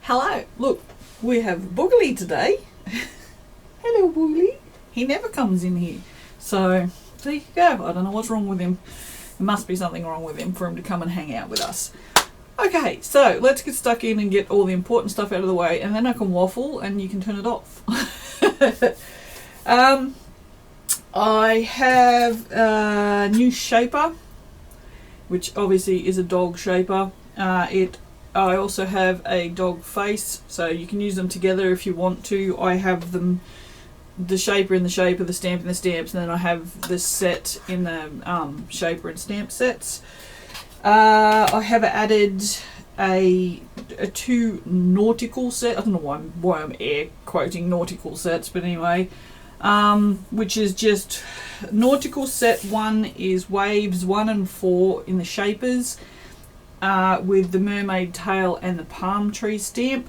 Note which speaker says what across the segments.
Speaker 1: Hello, look, we have Boogly today. Hello, Boogly. He never comes in here. So, there you go. I don't know what's wrong with him. There must be something wrong with him for him to come and hang out with us. Okay, so let's get stuck in and get all the important stuff out of the way, and then I can waffle and you can turn it off. I have a new shaper, which obviously is a dog shaper. I also have a dog face, so you can use them together if you want to. I have them, the shaper in the shaper, the stamp in the stamps, and then I have the set in the shaper and stamp sets. I have added a 2 nautical set. I don't know why I'm air quoting nautical sets, but anyway, which is just nautical set 1 is waves 1 and 4 in the shapers, with the mermaid tail and the palm tree stamp.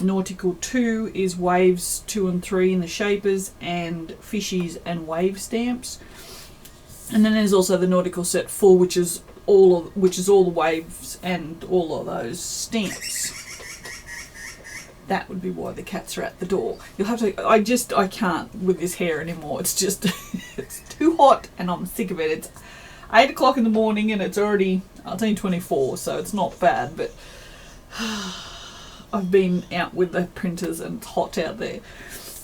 Speaker 1: Nautical 2 is waves 2 and 3 in the shapers and fishies and wave stamps. And then there's also the nautical set 4, which is all the waves and all of those stamps. That would be why the cats are at the door. You'll have to. I can't with this hair anymore. It's just it's too hot and I'm sick of it. It's 8 o'clock in the morning and it's only 24, so it's not bad, but I've been out with the printers and it's hot out there.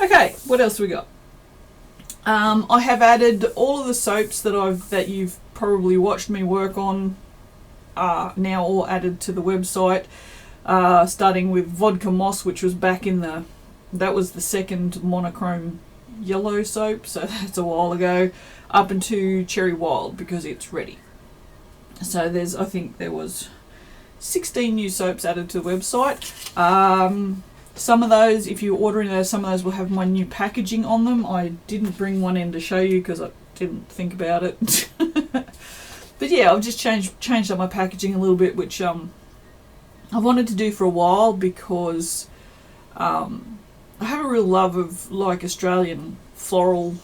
Speaker 1: Okay, what else we got? I have added all of the soaps that you've probably watched me work on, now all added to the website, starting with Vodka Moss, which was back in that was the second monochrome yellow soap, so that's a while ago, up into Cherry Wild because it's ready. So I think there was 16 new soaps added to the website. Some of those, if you're ordering those, some of those will have my new packaging on them. I didn't bring one in to show you because I didn't think about it. But yeah, I've just changed up my packaging a little bit, which I wanted to do for a while because I have a real love of like Australian floral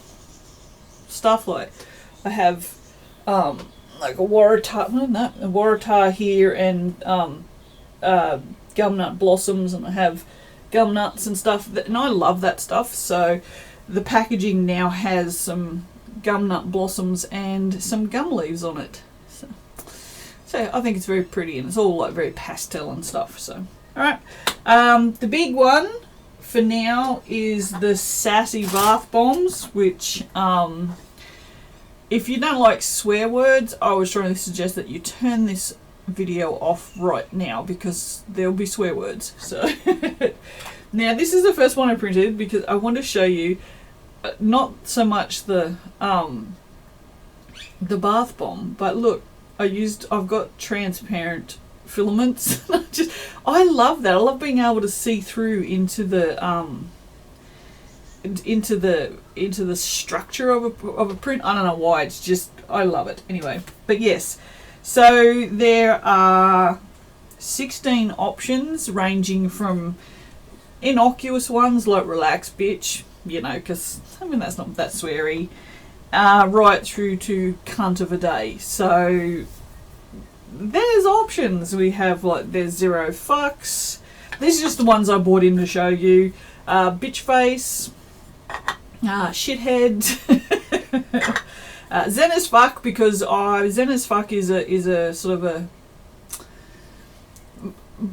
Speaker 1: stuff. Like I have like a Waratah here and gumnut blossoms, and I have gum nuts and stuff, and I love that stuff. So the packaging now has some gum nut blossoms and some gum leaves on it. So I think it's very pretty, and it's all like very pastel and stuff. So alright, the big one for now is the Sassy bath bombs, which if you don't like swear words, I would strongly suggest that you turn this video off right now because there'll be swear words. So now this is the first one I printed because I want to show you not so much the bath bomb, but look, I've got transparent filaments. I love that. I love being able to see through into the structure of a print. I don't know why, it's just I love it anyway. But yes, so there are 16 options ranging from innocuous ones like relax bitch, you know, because I mean that's not that sweary, right through to cunt of a day. So there's options. We have like there's zero fucks. These are just the ones I bought in to show you. Bitch face, shithead, Zen as fuck, because Zen as fuck is a sort of a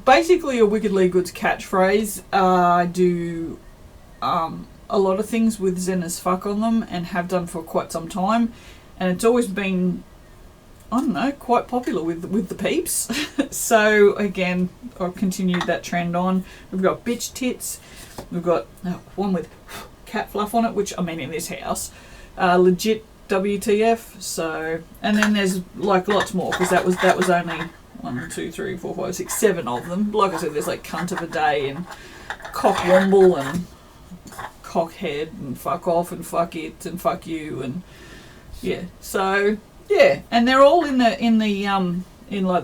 Speaker 1: basically a Wickedly Good's catchphrase. I do a lot of things with Zen as fuck on them and have done for quite some time, and it's always been, I don't know, quite popular with the peeps. So again, I've continued that trend on. We've got bitch tits. We've got one with cat fluff on it, which I mean in this house, legit WTF. So, and then there's like lots more because that was only 1, 2, 3, 4, 5, 6, 7 of them. Like I said, there's like cunt of a day and cockwomble and cockhead and fuck off and fuck it and fuck you and yeah. So yeah, and they're all in like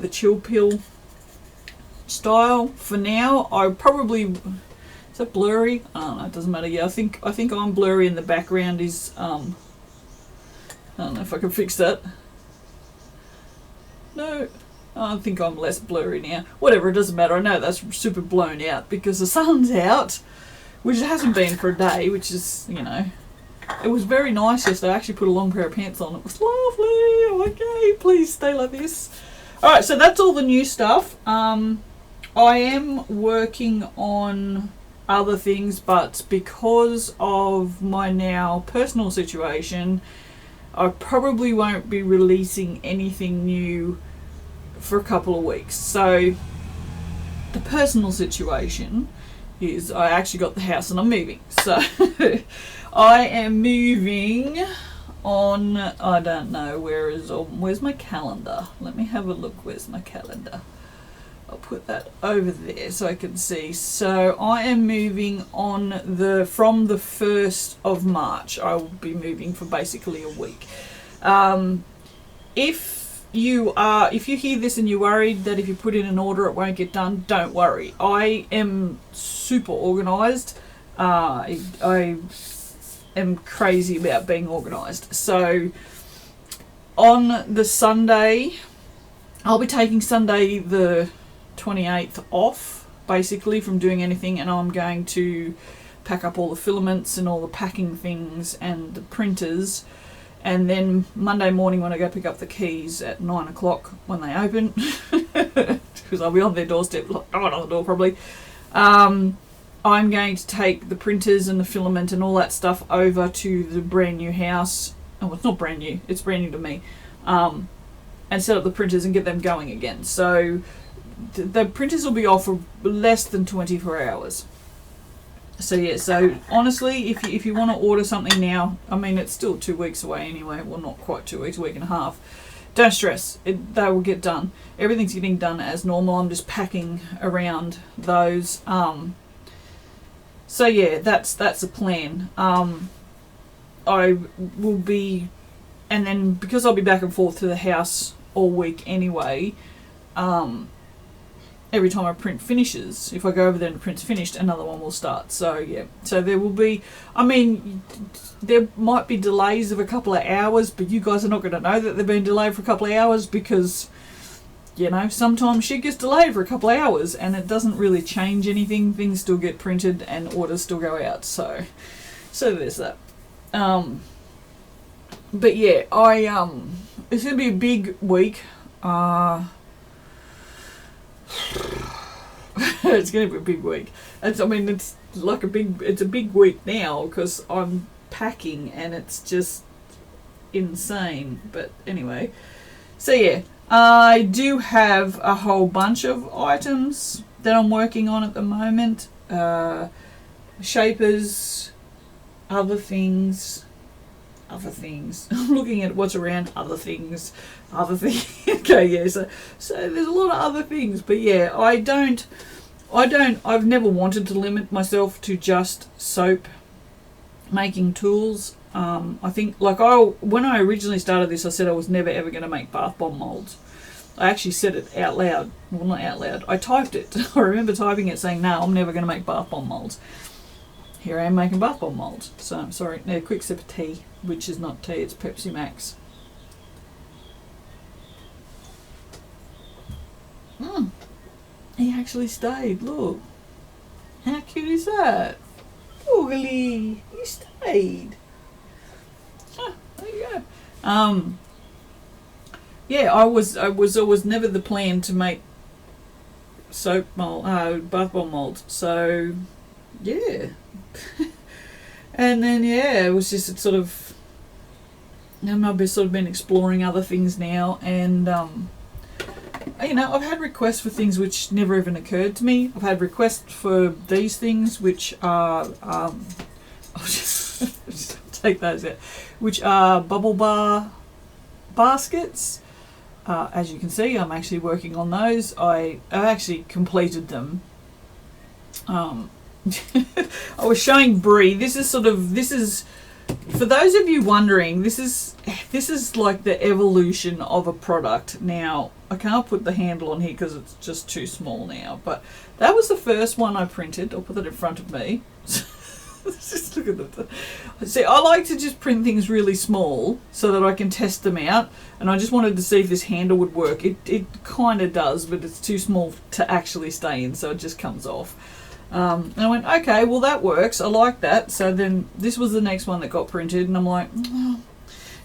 Speaker 1: the chill pill style for now. I probably, is that blurry? I don't know, it doesn't matter. Yeah, I think I'm blurry and the background is I don't know if I can fix that. No, I think I'm less blurry now. Whatever, it doesn't matter. I know that's super blown out because the sun's out, which it hasn't been for a day, which is, you know, it was very nice yesterday. I actually put a long pair of pants on. It was lovely. Okay, please stay like this. Alright, so that's all the new stuff. I am working on other things, but because of my now personal situation, I probably won't be releasing anything new for a couple of weeks. So the personal situation is I actually got the house and I'm moving. So I am moving on, I don't know, where's my calendar? Let me have a look. Where's my calendar? I'll put that over there so I can see. So I am moving on from the 1st of March. I will be moving for basically a week. If you hear this and you're worried that if you put in an order it won't get done, don't worry. I am super organised. I am crazy about being organised. So on the Sunday, I'll be taking Sunday the 28th off basically from doing anything, and I'm going to pack up all the filaments and all the packing things and the printers, and then Monday morning when I go pick up the keys at 9 o'clock when they open, because I'll be on their doorstep, not on the door probably, I'm going to take the printers and the filament and all that stuff over to the brand new house. Oh, it's not brand new, it's brand new to me, and set up the printers and get them going again. So the printers will be off for less than 24 hours. So yeah, so honestly, if you want to order something now, I mean, it's still 2 weeks away anyway. Well, not quite 2 weeks, a week and a half. Don't stress, they will get done. Everything's getting done as normal. I'm just packing around those. So yeah, that's the plan. I will be, and then because I'll be back and forth to the house all week anyway, every time a print finishes, if I go over there and the print's finished, another one will start. So yeah, so there will be, I mean, there might be delays of a couple of hours, but you guys are not going to know that they've been delayed for a couple of hours because, you know, sometimes shit gets delayed for a couple of hours and it doesn't really change anything. Things still get printed and orders still go out. So there's that. But yeah, it's going to be a big week. It's going to be a big week. It's a big week now because I'm packing and it's just insane. But anyway, so yeah, I do have a whole bunch of items that I'm working on at the moment. Shapers, other things. I'm looking at what's around, other things. Okay, yeah, so there's a lot of other things, but yeah, I've never wanted to limit myself to just soap making tools. I think, when I originally started this, I said I was never ever going to make bath bomb molds. I actually said it out loud. Well, not out loud. I typed it. I remember typing it saying, no, I'm never going to make bath bomb molds. Here I am making bath bomb molds. So, I'm sorry, a quick sip of tea, which is not tea, it's Pepsi Max. He actually stayed, look. How cute is that? Oogly, he stayed. There you go. Yeah, I was always never the plan to make soap mold, bath bomb molds. So, yeah. And then yeah, it was just I've sort of been exploring other things now, and you know, I've had requests for things which never even occurred to me. I've had requests for these things which are I'll just take those out, which are bubble bar baskets. As you can see, I'm actually working on those. I've actually completed them. I was showing Bree. This is for those of you wondering, this is like the evolution of a product. Now, I can't put the handle on here because it's just too small now, but that was the first one I printed. I'll put that in front of me. Just look at that. See, I like to just print things really small so that I can test them out, and I just wanted to see if this handle would work. It kind of does, but it's too small to actually stay in, so it just comes off. And I went, okay, well that works, I like that. So then this was the next one that got printed, and I'm like, oh,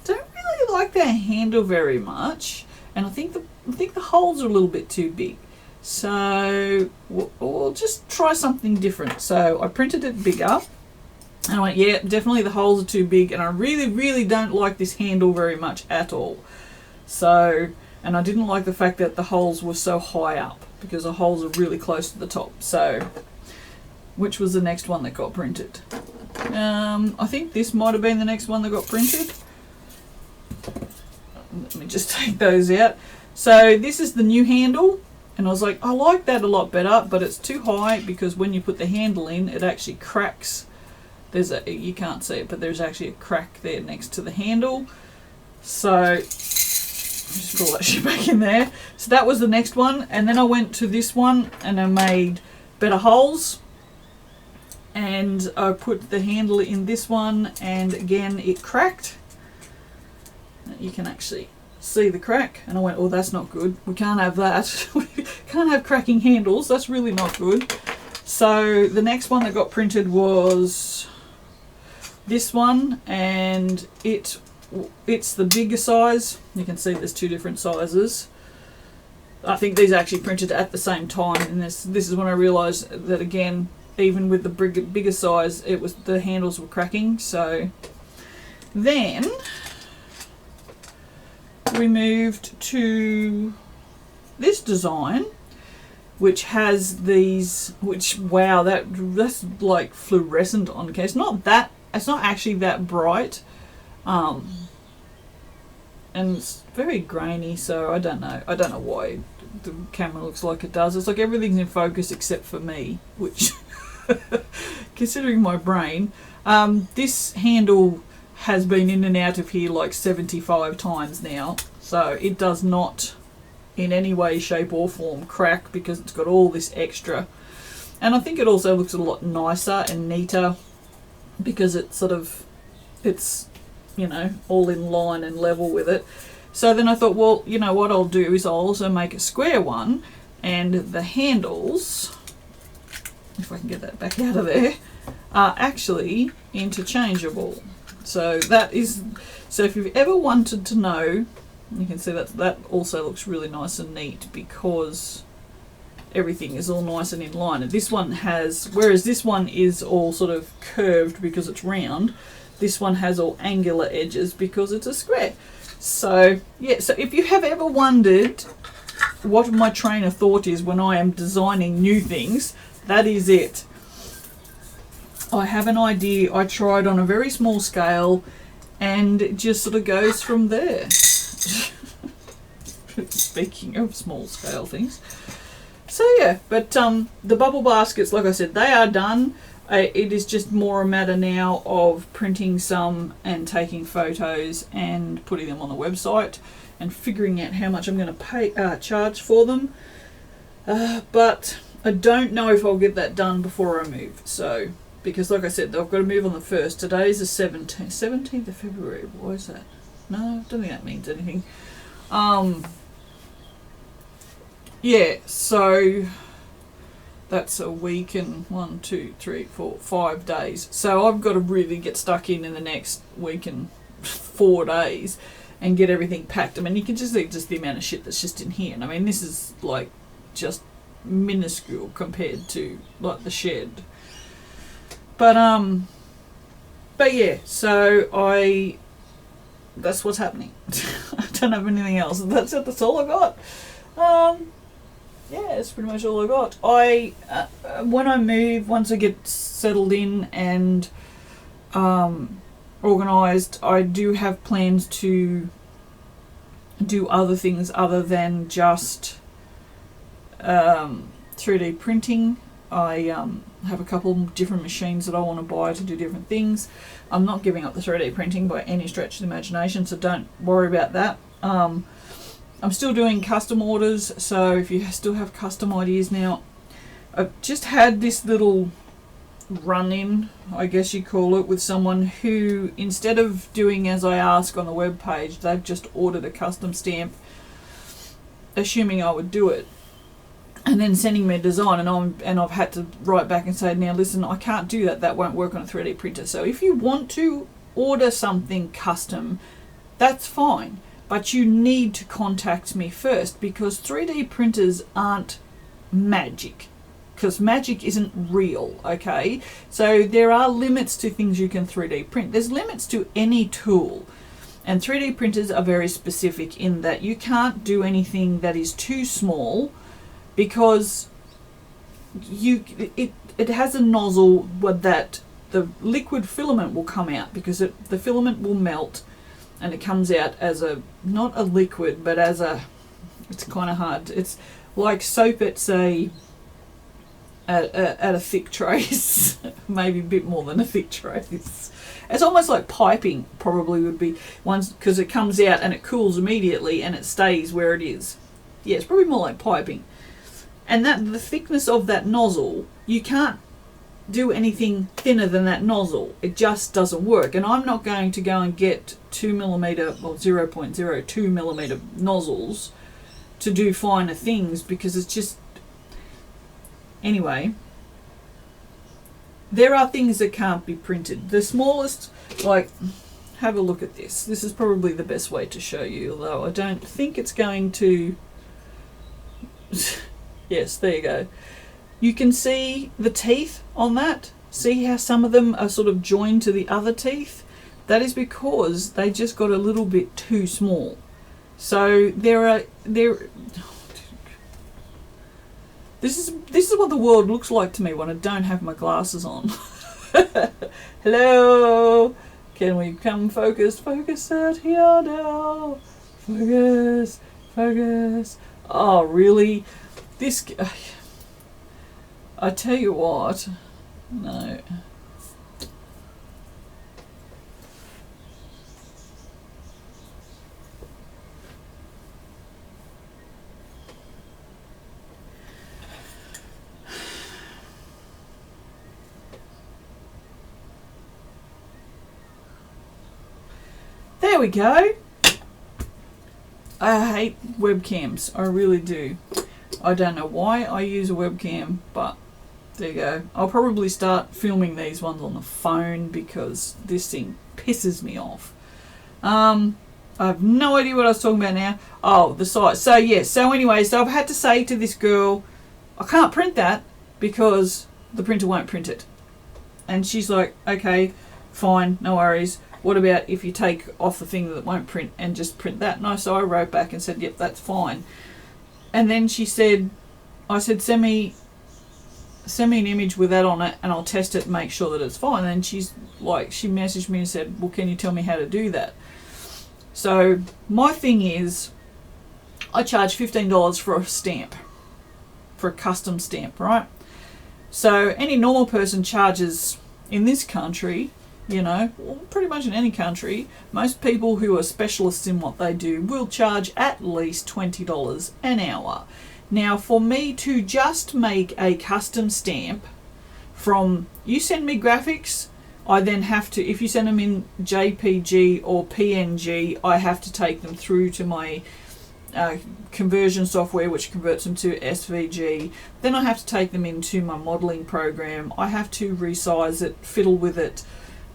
Speaker 1: don't really like that handle very much, and I think the holes are a little bit too big. So we'll just try something different. So I printed it bigger, and I went, yeah, definitely the holes are too big, and I really, really don't like this handle very much at all. So, and I didn't like the fact that the holes were so high up, because the holes are really close to the top. So, which was the next one that got printed? I think this might have been the next one that got printed. Let me just take those out. So this is the new handle. And I was like, I like that a lot better, but it's too high because when you put the handle in, it actually cracks. You can't see it, but there's actually a crack there next to the handle. So just pull that shit back in there. So that was the next one, and then I went to this one and I made better holes. And I put the handle in this one, and again it cracked. You can actually see the crack, and I went, oh, that's not good, we can't have that. We can't have cracking handles, that's really not good. So the next one that got printed was this one, and it's the bigger size. You can see there's two different sizes. I think these are actually printed at the same time, and this is when I realized that, again, even with the bigger size, the handles were cracking. So then we moved to this design, which has these, wow, that's like fluorescent on case. It's not actually that bright, and it's very grainy. So I don't know why the camera looks like it does. It's like everything's in focus except for me, which considering my brain, this handle has been in and out of here like 75 times now, so it does not in any way, shape or form crack because it's got all this extra. And I think it also looks a lot nicer and neater because it's all in line and level with it. So then I thought, well, you know what I'll do is I'll also make a square one, and the handles, if I can get that back out of there, are actually interchangeable. So if you've ever wanted to know, you can see that also looks really nice and neat because everything is all nice and in line. And this one whereas this one is all sort of curved because it's round, this one has all angular edges because it's a square. So yeah, so if you have ever wondered what my train of thought is when I am designing new things, that is it. I have an idea, I tried on a very small scale, and it just sort of goes from there. Speaking of small scale things. So yeah, but the bubble baskets, like I said, they are done. It is just more a matter now of printing some and taking photos and putting them on the website and figuring out how much I'm going to charge for them. But I don't know if I'll get that done before I move. So, because like I said, I've got to move on the 1st. Today's the 17th of February. Why is that? No, I don't think that means anything. Yeah, so that's a week and 1, 2, 3, 4, 5 days. So I've got to really get stuck in the next week and 4 days and get everything packed. I mean, you can just see just the amount of shit that's just in here. And I mean, this is like just minuscule compared to like the shed. But yeah, so that's what's happening. I don't have anything else. That's it. That's all I got. Yeah, that's pretty much all I got. When I move, once I get settled in and organised, I do have plans to do other things other than just 3D printing. I have a couple different machines that I want to buy to do different things. I'm not giving up the 3D printing by any stretch of the imagination, so don't worry about that. I'm still doing custom orders, so if you still have custom ideas now, I've just had this little run-in, I guess you call it, with someone who, instead of doing as I ask on the web page, they've just ordered a custom stamp, assuming I would do it, and then sending me a design, and I've had to write back and say, now listen, I can't do that. That won't work on a 3D printer. So if you want to order something custom, that's fine, but you need to contact me first, because 3D printers aren't magic. Because magic isn't real, okay? So there are limits to things you can 3D print. There's limits to any tool. And 3D printers are very specific in that you can't do anything that is too small, because it has a nozzle that the liquid filament will come out, because the filament will melt and it comes out as not a liquid, but as it's kind of hard. It's like soap at, say, at a thick trace, maybe a bit more than a thick trace. It's almost like piping, probably would be once, because it comes out and it cools immediately and it stays where it is. Yeah, it's probably more like piping. And the thickness of that nozzle, you can't do anything thinner than that nozzle. It just doesn't work. And I'm not going to go and get 2mm or 0.02mm nozzles to do finer things, because it's just... Anyway, there are things that can't be printed. The smallest, like, have a look at this. This is probably the best way to show you, although I don't think it's going to... Yes, there you go. You can see the teeth on that. See how some of them are sort of joined to the other teeth? That is because they just got a little bit too small. So This is what the world looks like to me when I don't have my glasses on. Hello, can we come focus out here now? Focus. Oh, really? This, I tell you what, no. There we go. I hate webcams. I really do. I don't know why I use a webcam, but there you go. I'll probably start filming these ones on the phone, because this thing pisses me off. I have no idea what I was talking about now. Oh, the size. So yes. So anyway, so I've had to say to this girl, I can't print that because the printer won't print it. And she's like, okay, fine, no worries. What about if you take off the thing that won't print and just print that? No, so I wrote back and said, yep, that's fine. And then she said, I said, send me an image with that on it and I'll test it and make sure that it's fine. And she's like, she messaged me and said, well, can you tell me how to do that? So my thing is, I charge $15 for a stamp, for a custom stamp, right? So any normal person charges, in this country, you know, well, pretty much in any country, most people who are specialists in what they do will charge at least $20 an hour. Now, for me to just make a custom stamp from, you send me graphics, I then have to, if you send them in JPG or PNG, I have to take them through to my conversion software, which converts them to SVG. Then I have to take them into my modeling program. I have to resize it, fiddle with it,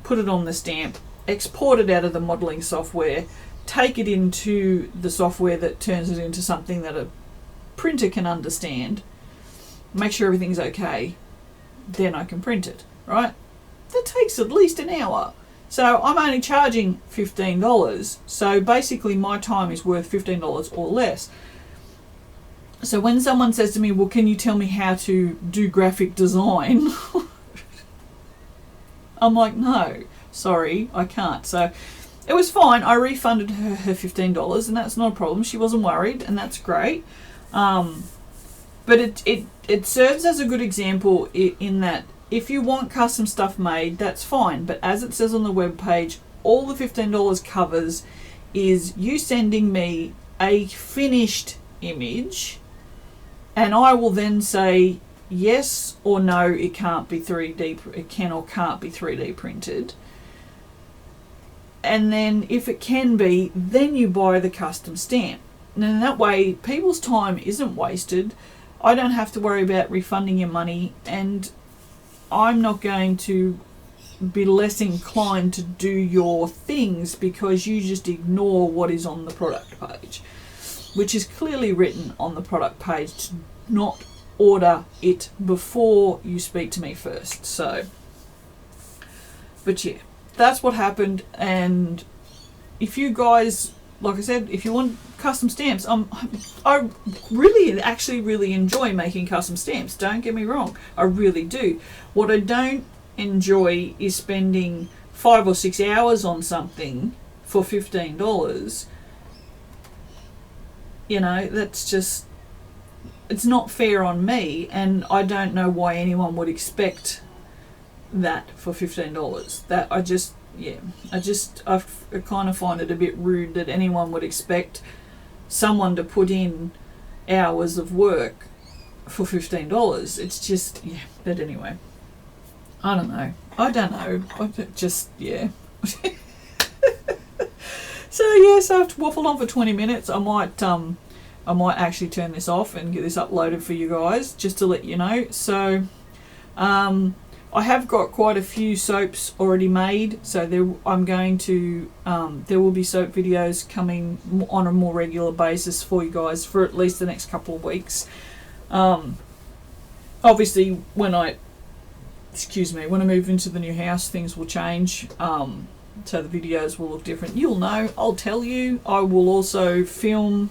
Speaker 1: put it on the stamp, export it out of the modeling software, take it into the software that turns it into something that a printer can understand, make sure everything's okay, then I can print it, right? That takes at least an hour. So I'm only charging $15. So basically my time is worth $15 or less. So when someone says to me, well, can you tell me how to do graphic design? I'm like, no, sorry, I can't. So it was fine. I refunded her $15 and that's not a problem. She wasn't worried and that's great. But it serves as a good example in that if you want custom stuff made, that's fine. But as it says on the web page, all the $15 covers is you sending me a finished image, and I will then say, yes or no, it can't be 3D, it can or can't be 3D printed. And then if it can be, then you buy the custom stamp. And in that way, people's time isn't wasted. I don't have to worry about refunding your money, and I'm not going to be less inclined to do your things because you just ignore what is on the product page, which is clearly written on the product page to not order it before you speak to me first. So, but yeah, that's what happened. And if you guys, like I said, if you want custom stamps, I really enjoy making custom stamps. Don't get me wrong, I really do. What I don't enjoy is spending 5 or 6 hours on something for $15. You know, that's just, it's not fair on me, and I don't know why anyone would expect that for $15. That I kind of find it a bit rude that anyone would expect someone to put in hours of work for $15. It's just, yeah, but anyway, I don't know. Yeah. So yes, I've waffled on for 20 minutes. I might actually turn this off and get this uploaded for you guys, just to let you know. So I have got quite a few soaps already made, so there will be soap videos coming on a more regular basis for you guys for at least the next couple of weeks. Obviously, when I move into the new house, things will change. So the videos will look different. You'll know. I'll tell you. I will also film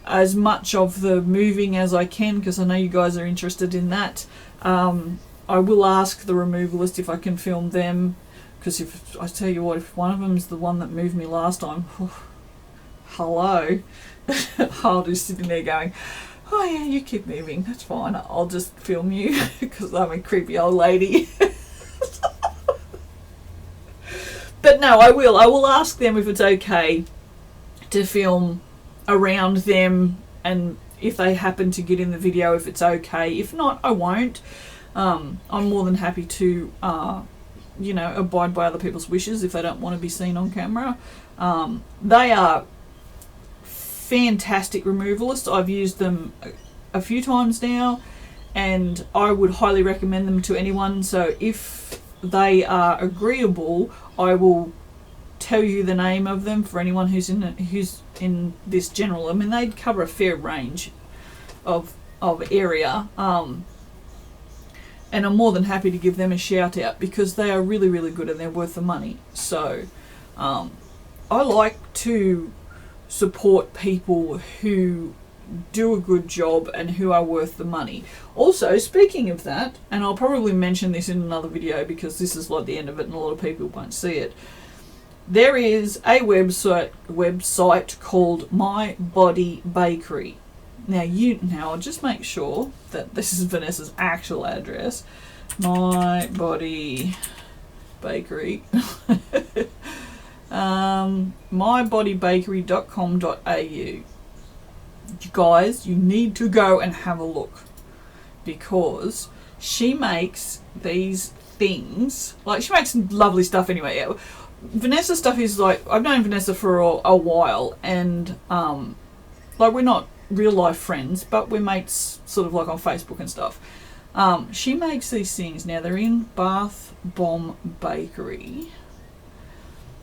Speaker 1: as much of the moving as I can, because I know you guys are interested in that. I will ask the removalist if I can film them, because if I tell you what, if one of them's the one that moved me last time, hello, I'll just sitting there going, oh yeah, you keep moving, that's fine, I'll just film you because I'm a creepy old lady. But no, I will ask them if it's okay to film around them, and if they happen to get in the video, if it's okay. If not, I won't. I'm more than happy to abide by other people's wishes if they don't want to be seen on camera. They are fantastic removalists. I've used them a few times now, and I would highly recommend them to anyone. So if they are agreeable, I will tell you the name of them for anyone who's in this general. I mean, they cover a fair range of area, and I'm more than happy to give them a shout out because they are really, really good and they're worth the money. So I like to support people who do a good job and who are worth the money. Also, speaking of that, and I'll probably mention this in another video because this is like the end of it and a lot of people won't see it, there is a website called My Body Bakery. Now I'll just make sure that this is Vanessa's actual address. My Body Bakery. mybodybakery.com.au. You guys, you need to go and have a look, because she makes these things, like, she makes lovely stuff anyway. Yeah. Vanessa's stuff is like, I've known Vanessa for a while, and like, we're not real life friends, but we're mates sort of like on Facebook and stuff. She makes these things. Now, they're in Bath Bomb Bakery.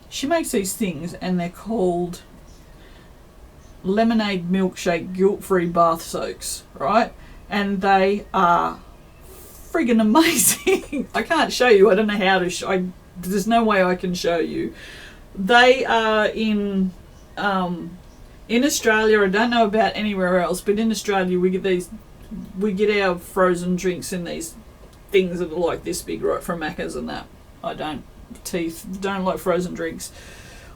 Speaker 1: She makes these things, and they're called lemonade milkshake guilt-free bath soaks, right? And they are friggin' amazing. I can't show you. I don't know how to there's no way I can show you. They are in Australia. I don't know about anywhere else, but in Australia we get our frozen drinks in these things that are like this big, right, from Macca's and that. I don't like frozen drinks.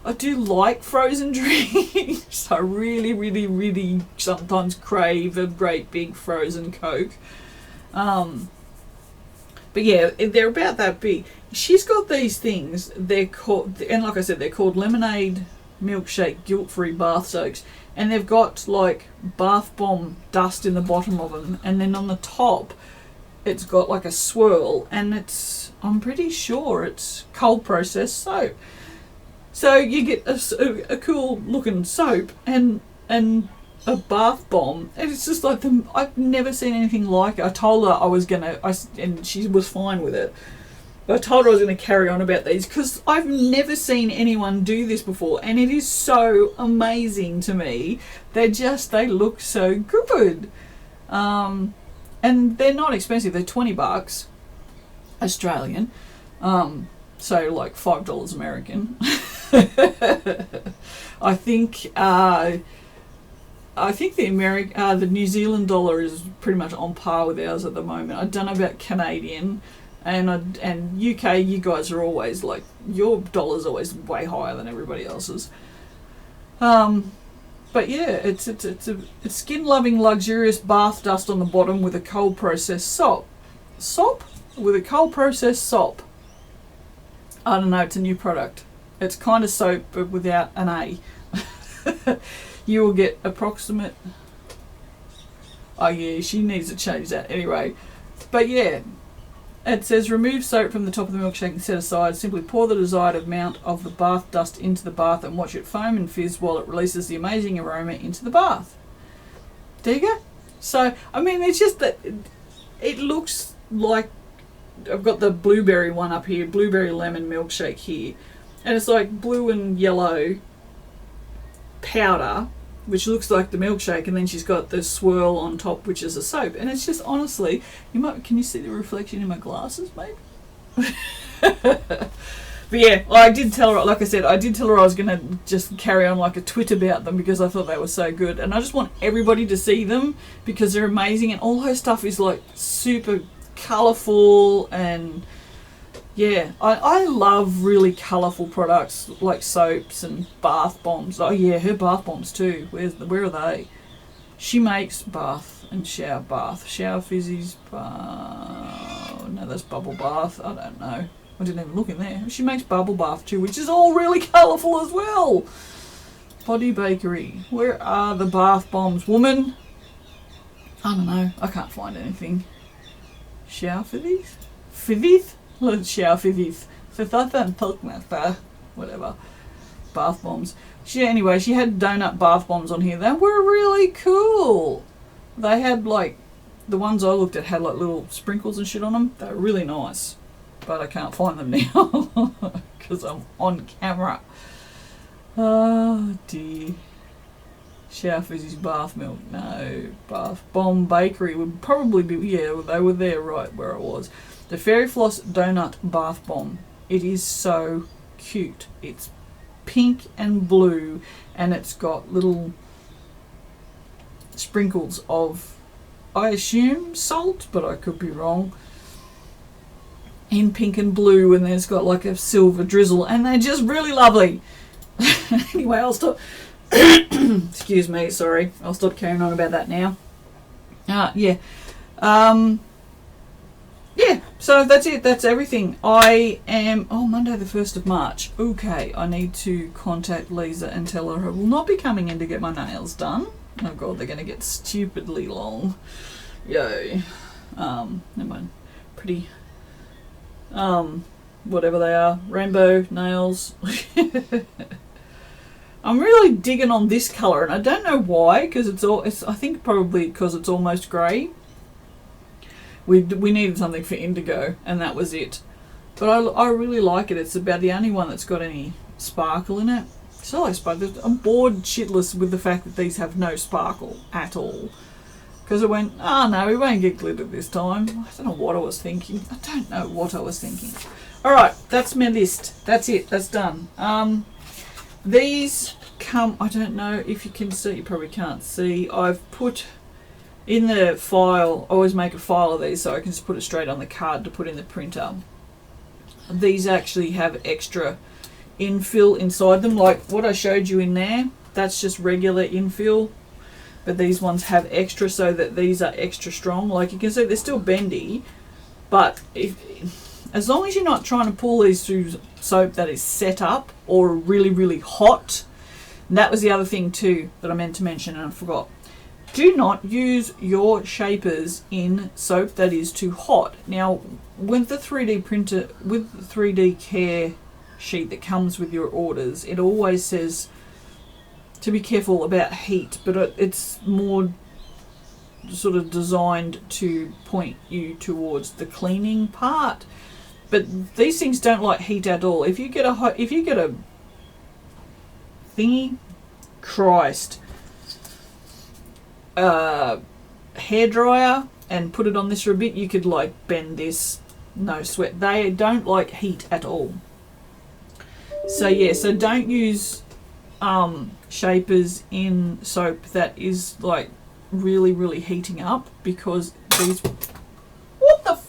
Speaker 1: I do like frozen drinks. I really, really, really sometimes crave a great big frozen Coke. But yeah, they're about that big. She's got these things. They're called, and like I said, they're called lemonade milkshake guilt-free bath soaks, and they've got like bath bomb dust in the bottom of them, and then on the top it's got like a swirl, and I'm pretty sure it's cold processed soap. So you get a cool looking soap and a bath bomb, and it's just like I've never seen anything like it. I told her I was gonna, and she was fine with it. But I told her I was going to carry on about these because I've never seen anyone do this before, and it is so amazing to me. They look so good. And they're not expensive. They're $20 Australian. So like $5 American. I think the New Zealand dollar is pretty much on par with ours at the moment. I don't know about Canadian. And UK, you guys are always like, your dollar's always way higher than everybody else's. But yeah, it's skin-loving, luxurious bath dust on the bottom with a cold processed sop. Sop? With a cold processed sop. I don't know, it's a new product. It's kind of soap, but without an A. You will get approximate... Oh yeah, she needs to change that anyway. But yeah. It says, remove soap from the top of the milkshake and set aside. Simply pour the desired amount of the bath dust into the bath and watch it foam and fizz while it releases the amazing aroma into the bath. There you go. So, I mean, it's just that it looks like... I've got the blueberry one up here, blueberry lemon milkshake here. And it's like blue and yellow powder, which looks like the milkshake, and then she's got the swirl on top, which is a soap. And it's just, honestly, can you see the reflection in my glasses, maybe? But yeah, I did tell her, like I said, I was going to just carry on like a twit about them because I thought they were so good. And I just want everybody to see them because they're amazing, and all her stuff is like super colourful, and yeah, I love really colourful products like soaps and bath bombs. Oh yeah, her bath bombs too. Where are they? She makes bath and shower fizzies. No, that's bubble bath. I don't know. I didn't even look in there. She makes bubble bath too, which is all really colourful as well. Body Bakery. Where are the bath bombs, woman? I don't know. I can't find anything. Shower fizzies? Fizzies? Shower fizzies. Whatever. Bath bombs. She had donut bath bombs on here. They were really cool. They had like, the ones I looked at had like little sprinkles and shit on them. They were really nice. But I can't find them now because I'm on camera. Oh dear. Shower fizzies, bath milk. No. Bath bomb bakery would probably be, yeah, they were there right where I was. The Fairy Floss Donut Bath Bomb. It is so cute. It's pink and blue, and it's got little sprinkles of, I assume, salt, but I could be wrong. In pink and blue, and then it's got like a silver drizzle, and they're just really lovely. Anyway, I'll stop. Excuse me, sorry. I'll stop carrying on about that now. Yeah. Yeah, so that's it. That's everything. I am... Oh, Monday the 1st of March. Okay, I need to contact Lisa and tell her I will not be coming in to get my nails done. Oh, God, they're going to get stupidly long. Yay. Never mind. Pretty... whatever they are. Rainbow nails. I'm really digging on this colour, and I don't know why, because I think probably because it's almost grey. We needed something for indigo, and that was it. But I really like it. It's about the only one that's got any sparkle in it. So I suppose I'm bored shitless with the fact that these have no sparkle at all. Because I went, no, we won't get glitter this time. I don't know what I was thinking. Alright, that's my list. That's it. That's done. These come, I don't know if you can see, you probably can't see. I've put... in the file, I always make a file of these so I can just put it straight on the card to put in the printer. These actually have extra infill inside them, like what I showed you in there. That's just regular infill, but these ones have extra so that these are extra strong. Like you can see, they're still bendy, but as long as you're not trying to pull these through soap that is set up or really, really hot. And that was the other thing too that I meant to mention and I forgot. do not use your shapers in soap that is too hot. Now, with the 3D printer, with the 3D care sheet that comes with your orders, it always says to be careful about heat, but it's more sort of designed to point you towards the cleaning part. But these things don't like heat at all. If you get a thingy, Christ, hairdryer and put it on this for a bit, you could like bend this, no sweat. They don't like heat at all. So yeah, so don't use shapers in soap that is like really heating up, because these, what the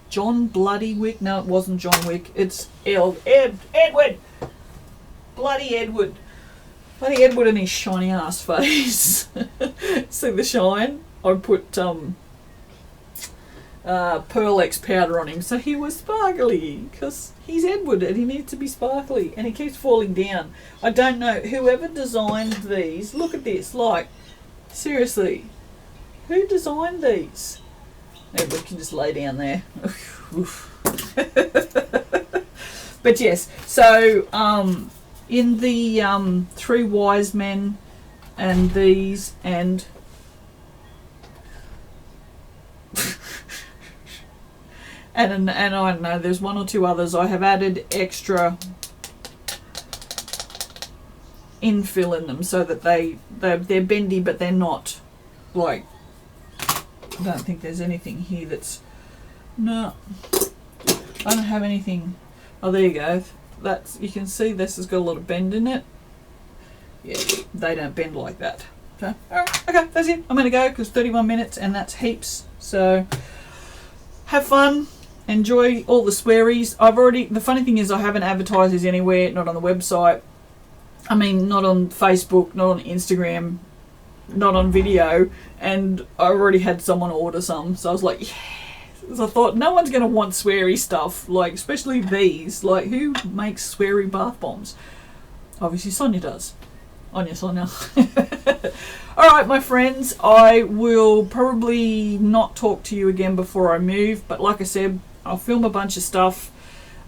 Speaker 1: John Bloody Wick, no it wasn't John Wick, it's Edward, bloody Edward and his shiny ass face. See the shine? I put Pearl X powder on him so he was sparkly, because he's Edward and he needs to be sparkly, and he keeps falling down. I don't know, whoever designed these, look at this, like seriously, who designed these? Edward can just lay down there. But yes, so in the Three Wise Men and these, and and I don't know, there's one or two others, I have added extra infill in them so that they're bendy, but they're not like, I don't think there's anything here that's, no, I don't have anything. Oh, there you go. That's, you can see this has got a lot of bend in it. Yeah, they don't bend like that. So, alright, okay, that's it. I'm going to go because 31 minutes and that's heaps. So, have fun. Enjoy all the swearies. The funny thing is I haven't advertised these anywhere, not on the website. I mean, not on Facebook, not on Instagram, not on video. And I already had someone order some. So I was like, yeah. I thought, no one's going to want sweary stuff, like, especially these. Like, who makes sweary bath bombs? Obviously, Sonia does. Sonia. Alright, my friends, I will probably not talk to you again before I move, but like I said, I'll film a bunch of stuff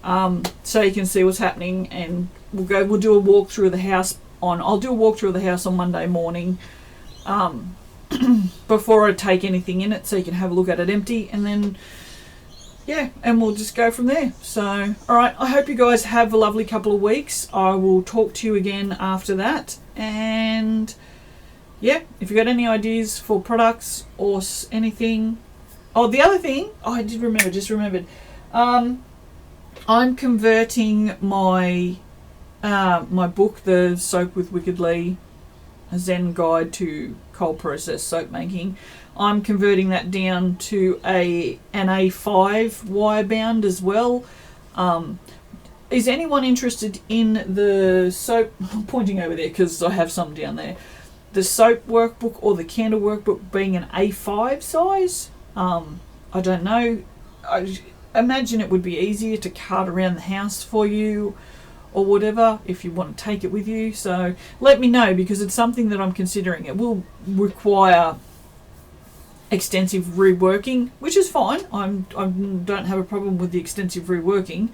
Speaker 1: so you can see what's happening, and we'll do a walkthrough of the house I'll do a walkthrough of the house on Monday morning. Before I take anything in it, so you can have a look at it empty, and then yeah, and we'll just go from there. So alright, I hope you guys have a lovely couple of weeks. I will talk to you again after that, and yeah, if you got any ideas for products or anything. Oh, the other thing, I just remembered, I'm converting my my book, The Soap with Wicked Lee, A Zen Guide to Cold Process Soap Making. I'm converting that down to an A5 wire bound as well. Is anyone interested in the soap? I'm pointing over there because I have some down there. The soap workbook or the candle workbook being an A5 size. I don't know. I imagine it would be easier to cart around the house for you or whatever if you want to take it with you. So let me know, because it's something that I'm considering. It will require extensive reworking, which is fine. I don't have a problem with the extensive reworking,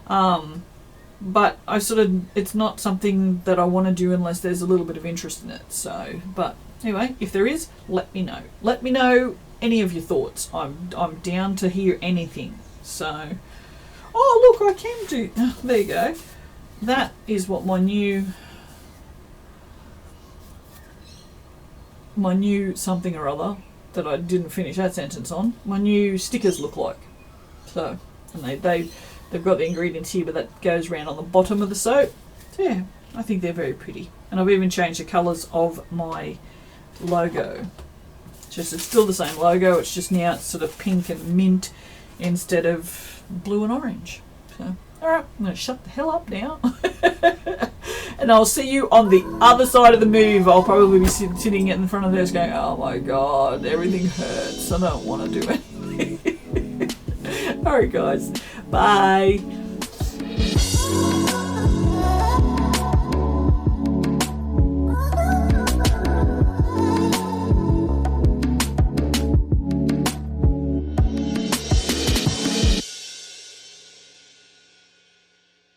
Speaker 1: but it's not something that I want to do unless there's a little bit of interest in it. So, but anyway, if there is, let me know. Let me know any of your thoughts. I'm down to hear anything. So, oh look, I can do. There you go. That is what my new something or other that I didn't finish that sentence on. My new stickers look like. So, and they've got the ingredients here, but that goes around on the bottom of the soap. So yeah, I think they're very pretty. And I've even changed the colours of my logo. It's still the same logo, it's just now it's sort of pink and mint instead of blue and orange. So, alright, I'm going to shut the hell up now. And I'll see you on the other side of the move. I'll probably be sitting in front of this going, oh my god, everything hurts. I don't want to do anything. Alright guys, bye.